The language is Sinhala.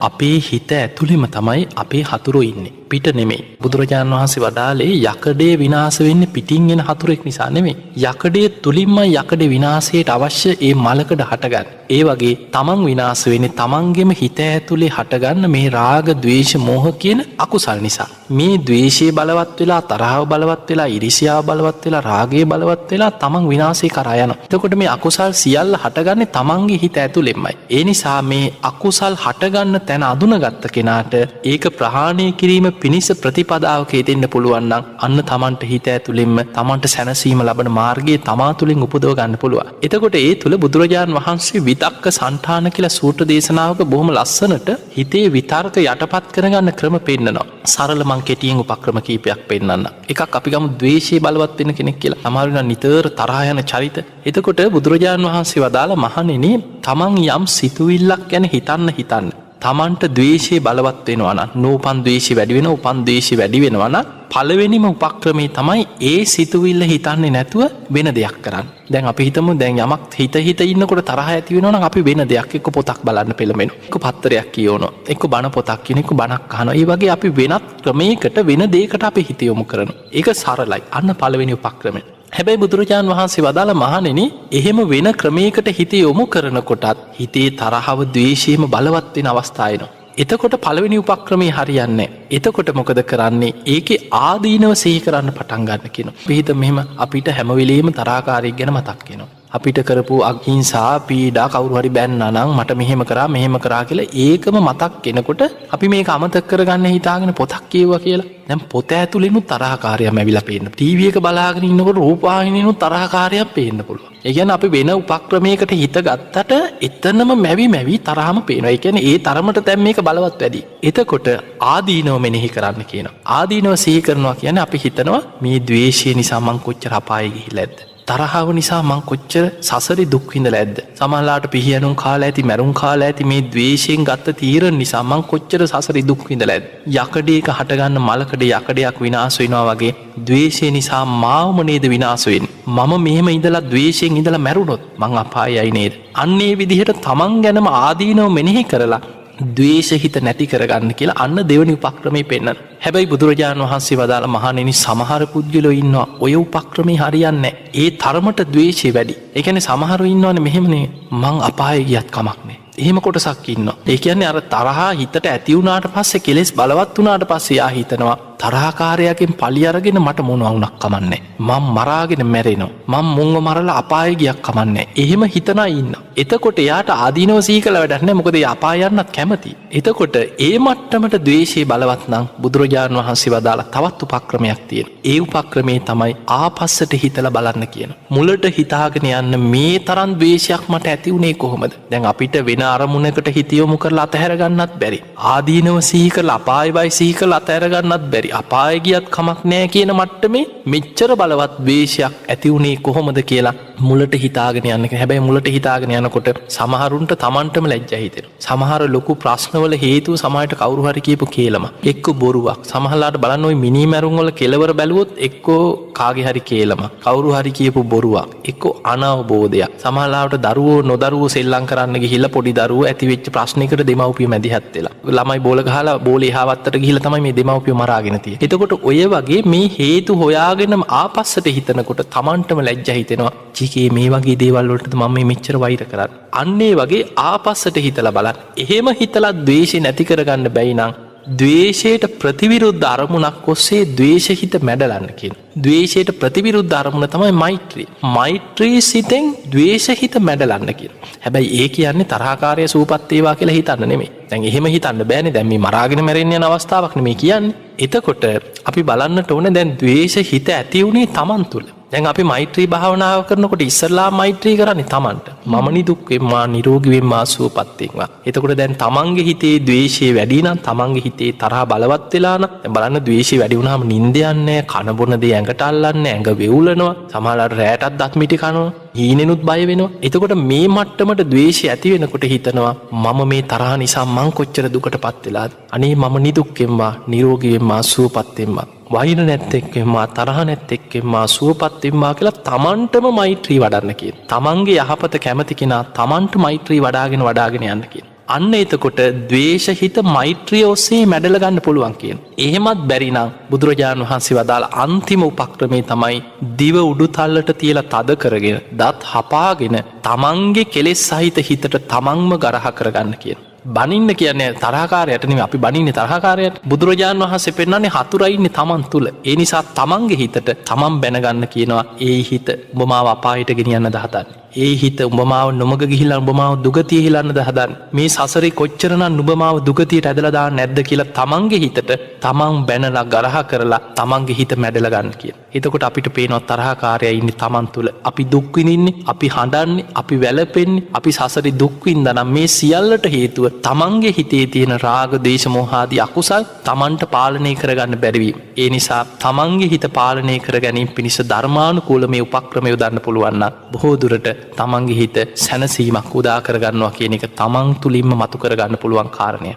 අපේ හිත ඇතුළෙම තමයි අපේ හතුරු ඉන්නේ. පිට නෙමෙයි. බුදුරජාණන් වහන්සේ වදාළේ යකඩේ විනාශ වෙන්නේ පිටින් එන හතුරෙක් නිසා නෙමෙයි. යකඩේ තුලින්ම යකඩේ විනාශයට අවශ්‍ය ඒ මලකඩ හටගන්න. ඒ වගේ තමන් විනාශ වෙන්නේ තමන්ගේම හිත ඇතුලේ හටගන්න මේ රාග, ద్వේෂ, මෝහ කියන අකුසල් නිසා. මේ ద్వේෂය බලවත් වෙලා, තරහව බලවත් වෙලා, ඊර්ෂ්‍යාව බලවත් වෙලා, රාගය බලවත් වෙලා තමන් විනාශේ කරා යනවා. එතකොට මේ අකුසල් සියල්ල හටගන්නේ තමන්ගේ හිත ඇතුලෙන්මයි. ඒ නිසා මේ අකුසල් හටගන්න තැන අඳුනගත්ත කෙනාට ඒක ප්‍රහාණය කිරීම පිණිස ප්‍රතිපදාවක යෙදෙන්න පුළුවන් නම් අන්න තමන්ට හිත ඇතුළෙන්ම තමන්ට සැනසීම ලබන මාර්ගය තමා තුළින් උපදව ගන්න පුළුවන්. එතකොට ඒ තුළ බුදුරජාණන් වහන්සේ විතක්ක සන්ඨාන කියලා සූත්‍ර දේශනාවක බොහොම ලස්සනට හිතේ විතර්ක යටපත් කරගන්න ක්‍රම පෙන්නනවා. සරල මං කෙටියෙන් උපක්‍රම කීපයක් පෙන්නන්න. එකක් අපි ගමු ද්වේෂය බලවත් වෙන කෙනෙක් කියලා. සමහර වෙලාවට නිතර තරහ යන චරිත. එතකොට බුදුරජාණන් වහන්සේ වදාළ මහණෙනි තමන් යම් සිතුවිල්ලක් ගැන හිතන්න තමන්ට ද්වේෂය බලවත් වෙනවා නම් නූපන් ද්වේෂය වැඩි වෙනවා, උපන් ද්වේෂය වැඩි වෙනවා නම් පළවෙනිම උපක්‍රමය තමයි ඒ සිතුවිල්ල හිතන්නේ නැතුව වෙන දෙයක් කරන්න. දැන් අපි හිතමු දැන් යමක් හිත ඉන්නකොට තරහ ඇති වෙනවා නම් අපි වෙන දෙයක් එක්ක පොතක් බලන්න පෙළඹෙනවා. එක්ක පත්තරයක් කියවනවා. එක්ක බණ පොතක් කියන එක්ක බණක් අහනවා. ඒ වගේ අපි වෙනත් ක්‍රමයකට වෙන දෙයකට අපි හිත යොමු කරනවා. ඒක සරලයි. අන්න පළවෙනි උපක්‍රමය. හැබැයි බුදුරජාණන් වහන්සේ වදාළ මහණෙනි එහෙම වෙන ක්‍රමයකට හිත යොමු කරනකොටත් හිතේ තරහව, ද්වේෂයම බලවත් වෙන අවස්ථා එනවා. එතකොට පළවෙනි උපක්‍රමයේ හරියන්නේ නැහැ. එතකොට මොකද කරන්නේ? ඒකේ ආදීනව සිහි කරන්න පටන් ගන්න කියනවා. පිහිට මෙහෙම අපිට හැම වෙලෙම තරහකාරයෙක් ගැන මතක් වෙනවා. අපිට කරපු අහිංසා, පීඩා කවුරු හරි බැන්නා නම් මට මෙහෙම කරා කියලා ඒකම මතක් වෙනකොට අපි මේක අමතක කරගන්න හිතාගෙන පොතක් කියවුවා කියලා. දැන් පොත ඇතුළේනු තරහකාරයම ඇවිල්ලා පේන්න. ටීවී එක බලාගෙන ඉන්නකොට රූපවාහිනියනු තරහකාරයක් පේන්න පුළුවන්. ඒ කියන්නේ අපි වෙන උපක්‍රමයකට හිත ගත්තට එතනම මැවි තරහම පේනවා. ඒ කියන්නේ ඒ තරමට දැන් මේක බලවත් වැඩි. එතකොට ආදීනව මෙනෙහි කරන්න කියනවා. ආදීනව සිහි කරනවා කියන්නේ අපි හිතනවා මේ ද්වේෂය නිසා මං කොච්චර අපායේ ගිහිල්ලාද? තරහව නිසා මං කොච්චර සසරේ දුක් විඳලා ඇද්ද? සමහරලාට පිහියනුම් කාලා ඇති, මරුන් කාලා ඇති මේ ද්වේෂයෙන් ගත්ත තීරණ නිසා මං කොච්චර සසරේ දුක් විඳලා ඇද්ද? යකඩේක හටගන්න මලකඩ යකඩයක් විනාශ වෙනවා වගේ ද්වේෂය නිසා මාවම නේද විනාශ වෙන්නේ? මම මෙහෙම ඉඳලා ද්වේෂයෙන් ඉඳලා මැරුණොත් මං අපායයි නේද? අන්නේ විදිහට තමන් ගැනම ආදීනව මෙනෙහි කරලා ද්වේෂ හිත නැති කරගන්න කියලා අන්න දෙවනි උපක්‍රමයේ පෙන්නන. හැබැයි බුදුරජාණන් වහන්සේ වදාළ මහණෙනි සමහර පුද්ගලයෝ ඉන්නවා ඔය උපක්‍රමේ හරියන්නේ නැහැ. ඒ තරමට ද්වේෂය වැඩි. ඒ කියන්නේ සමහරව ඉන්නවනේ මෙහෙමනේ මං අපායේ ගියත් කමක් නැහැ. එහෙම කොටසක් ඉන්නවා. ඒ කියන්නේ අර තරහා හිතට ඇති වුණාට පස්සේ කෙලෙස් බලවත් වුණාට පස්සේ යා හිතනවා තරහකාරයාගෙන් පලි අරගෙන මට මොනවා වුණක් කමන්නේ. මම මරාගෙන මැරෙනවා. මම මුංග මරලා අපායේ ගියක් කමන්නේ. එහෙම හිතනා ඉන්නවා. එතකොට එයාට ආදීනව සීකලා වැඩක් නැහැ. මොකද එයා අපාය යන්නත් කැමති. එතකොට ඒ මට්ටමට ද්වේෂය බලවත් නම් බුදුරජාණන් වහන්සේ වදාලා තවත් උපක්‍රමයක් තියෙනවා. ඒ උපක්‍රමේ තමයි ආපස්සට හිතලා බලන්න කියන. මුලට හිතාගෙන යන්න මේ තරම් ද්වේෂයක් මට ඇති වුණේ කොහොමද? දැන් අපිට වෙන අරමුණකට හිත යොමු කරලා අතහැර ගන්නත් බැරි. ආදීනව සිහි කරලා අපාය වයි සිහි කරලා අතහැර ගන්නත් බැරි. අපාය ගියත් කමක් නැහැ කියන මට්ටමේ මෙච්චර බලවත් ද්වේෂයක් ඇති වුණේ කොහොමද කියලා මුලට හිතාගෙන යන්න. හැබැයි මුලට හිතාගෙන යනකොට සමහරුන්ට Tamanටම ලැජ්ජා හිතෙනවා. සමහර ලොකු ප්‍රශ්නවල හේතුව සමාජයට කවුරු හරි කියපු කේලම. එක්ක බොරුවක්. සමහරලාට බලන්න ওই මිනි මැරුම් වල කෙලවර බැලුවොත් එක්කෝ කාගේ හරි කේලම. කවුරු හරි කියපු බොරුවක්. එක්කෝ අනවබෝධයක්. සමහරලාට දරුවෝ නොදරුවෝ සෙල්ලම් කරන්න ගිහිල්ලා පොඩි දරුවෝ ඇති වෙච්ච ප්‍රශ්නයකට දෙමව්පිය මැදිහත් වෙලා. ළමයි බෝල ගහලා බෝලේ එහාවත්තට ගිහිල්ලා තමයි මේ දෙමව්පිය මරාගෙන තියෙන්නේ. එතකොට ඔය වගේ මේ හේතු හොයාගෙන ආපස්සට හිතනකොට Tamanටම ලැජ්ජා හිතෙනවා. චිකේ මේ වගේ දේවල් වලටද මම මේ මෙච්චර වෛර කරන්නේ. අන්නේ වගේ ආපස්සට හිතලා බලන්න. එහෙම හිතලා ද්වේෂය නැති කරගන්න බැයි නම් ද්වේෂයට ප්‍රතිවිරුද්ධ අරමුණක් ඔස්සේ ද්වේෂහිත මැඩලන්න කියන. ද්වේෂයට ප්‍රතිවිරුද්ධ අරමුණ තමයි මෛත්‍රී. මෛත්‍රී සිතෙන් ද්වේෂහිත මැඩලන්න කියන. හැබැයි ඒ කියන්නේ තරහකාරය සූපත් වේවා කියලා හිතන්න නෙමෙයි. දැන් එහෙම හිතන්න බෑනේ. දැන් මේ මරාගෙන මැරෙන්න යන අවස්ථාවක් නෙමෙයි කියන්නේ. එතකොට අපි බලන්නට ඕනේ දැන් ද්වේෂහිත ඇති වුණේ Taman තුල. දැන් අපි මෛත්‍රී භාවනාව කරනකොට ඉස්සල්ලා මෛත්‍රී කරන්නේ Tamanට. මම නිදුක් වෙම්මා, නිරෝගී වෙම්මා, සුවපත් වෙම්මා. එතකොට දැන් Tamanගේ හිතේ ද්වේෂය වැඩි නම්, Tamanගේ හිතේ තරහ බලවත් වෙලා නම්, දැන් බලන්න ද්වේෂය වැඩි වුණාම නිින්ද යන්නේ, කන බොන දේ ඇඟට අල්ලන්නේ, ඇඟ වෙවුලනවා, සමහරවිට රැයටත් දත් මිටි කනවා, හීනෙනුත් බය වෙනවා. එතකොට මේ මට්ටමට ද්වේෂය ඇති වෙනකොට හිතනවා මම මේ තරහ නිසා මං කොච්චර දුකටපත් වෙලාද? අනේ මම නිදුක් වෙම්මා, නිරෝගී වෙම්මා, සුවපත් වෙම්මා. වෛර නැත්තෙක්කෙම්මා, තරහ නැත්තෙක්කෙම්මා, සුවපත් වෙම්මා කියලා Tamanටම මෛත්‍රී වඩන්න කියන. Tamanගේ යහපත කැමති කෙනා Tamanට මෛත්‍රී වඩාගෙන යන්න කියන. අන්න එතකොට ද්වේෂහිත මෛත්‍රිය ඔස්සේ මැඩල ගන්න පුළුවන් කියන. එහෙමත් බැරිනම් බුදුරජාණන් වහන්සේ වදාළ අන්තිම උපක්‍රමේ තමයි දිව උඩුතල්ලට තියලා තද කරගෙන දත් හපාගෙන තමන්ගේ කෙලෙස් සහිත හිතට තමන්ම ගරහ කරගන්න කියන. බනින්න කියන්නේ තරහකාරයට නෙමෙයි අපි බනින්නේ තරහකාරයට. බුදුරජාණන් වහන්සේ පෙන්නන්නේ හතුරයින්නේ තමන් තුල. ඒ නිසා තමන්ගේ හිතට තමන් බැනගන්න කියනවා ඒ හිත උඹ මාව අපායට ගෙනියන්න හදන්නේ. ඒ හිත උඹ මාව නොමග ගිහිල්ලා උඹ මාව දුගතිය හිලන්නද හදන්නේ. මේ සසරේ කොච්චරනම් නුඹ මාව දුගතියට ඇදලා දාන්න නැද්ද කියලා තමන්ගේ හිතට තමන් බැනලා ගරහ කරලා තමන්ගේ හිත මැඩලා ගන්න කියන. එතකොට අපිට පේනවා තරහකාරයා ඉන්නේ තමන් තුල. අපි දුක් විඳින්නේ, අපි හඬන්නේ, අපි වැළපෙන්නේ, අපි සසරේ දුක් විඳනනම් මේ සියල්ලට හේතුව තමන්ගේ හිතේ තියෙන රාග, දේශ, මෝහ ආදී අකුසල් තමන්ට පාලනය කරගන්න බැරි වීම. ඒ නිසා තමන්ගේ හිත පාලනය කර ගැනීම පිණිස ධර්මානුකූල මේ උපක්‍රම යොදන්න පුළුවන් නම් බොහෝ දුරට තමන්ගේ හිත සැනසීමක් උදා කරගන්නවා කියන එක තමන් තුළින්ම මතු කරගන්න පුළුවන් කාරණය.